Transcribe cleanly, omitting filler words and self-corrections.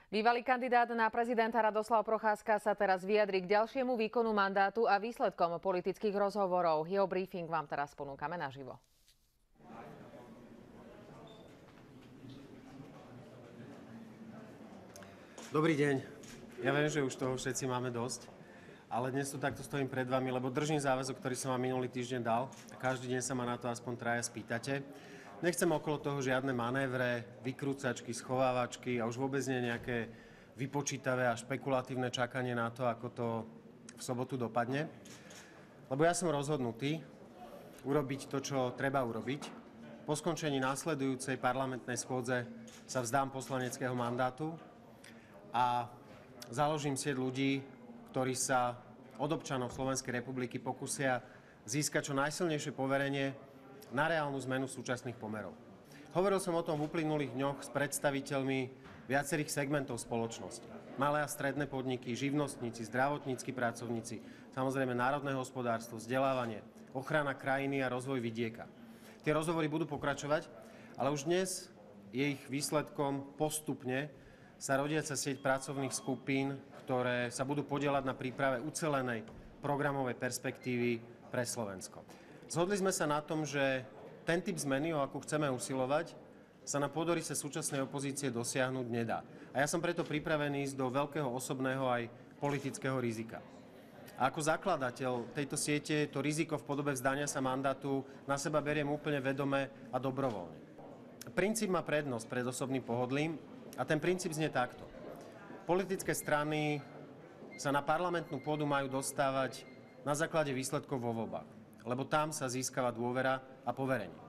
Bývalý kandidát na prezidenta Radoslav Procházka sa teraz vyjadrí k ďalšiemu výkonu mandátu a výsledkom politických rozhovorov. Jeho briefing vám teraz ponúkame naživo. Dobrý deň. Ja viem, že už toho všetci máme dosť, ale dnes tu takto stojím pred vami, lebo držím záväzok, ktorý som vám minulý týždeň dal. Každý deň sa ma na to aspoň traja spýtate. Nechcem okolo toho žiadne manévre, vykrúcačky, schovávačky a už vôbec nie nejaké vypočítavé a špekulatívne čakanie na to, ako to v sobotu dopadne. Lebo ja som rozhodnutý urobiť to, čo treba urobiť. Po skončení následujúcej parlamentnej schôdze sa vzdám poslaneckého mandátu a založím sieť ľudí, ktorí sa od občanov Slovenskej republiky pokúsia získať čo najsilnejšie poverenie na reálnu zmenu súčasných pomerov. Hovoril som o tom v uplynulých dňoch s predstaviteľmi viacerých segmentov spoločnosti. Malé a stredné podniky, živnostníci, zdravotnícki pracovníci, samozrejme národné hospodárstvo, vzdelávanie, ochrana krajiny a rozvoj vidieka. Tie rozhovory budú pokračovať, ale už dnes je ich výsledkom postupne sa rodiaca sieť pracovných skupín, ktoré sa budú podieľať na príprave ucelenej programovej perspektívy pre Slovensko. Zhodli sme sa na tom, že ten typ zmeny, o akú chceme usilovať, sa na pôdoryse súčasnej opozície dosiahnuť nedá. A ja som preto pripravený ísť do veľkého osobného aj politického rizika. A ako zakladateľ tejto siete to riziko v podobe vzdania sa mandátu na seba beriem úplne vedome a dobrovoľne. Princíp má prednosť pred osobným pohodlím a ten princíp znie takto. Politické strany sa na parlamentnú pôdu majú dostávať na základe výsledkov vo voľbách, lebo tam sa získava dôvera a poverenie.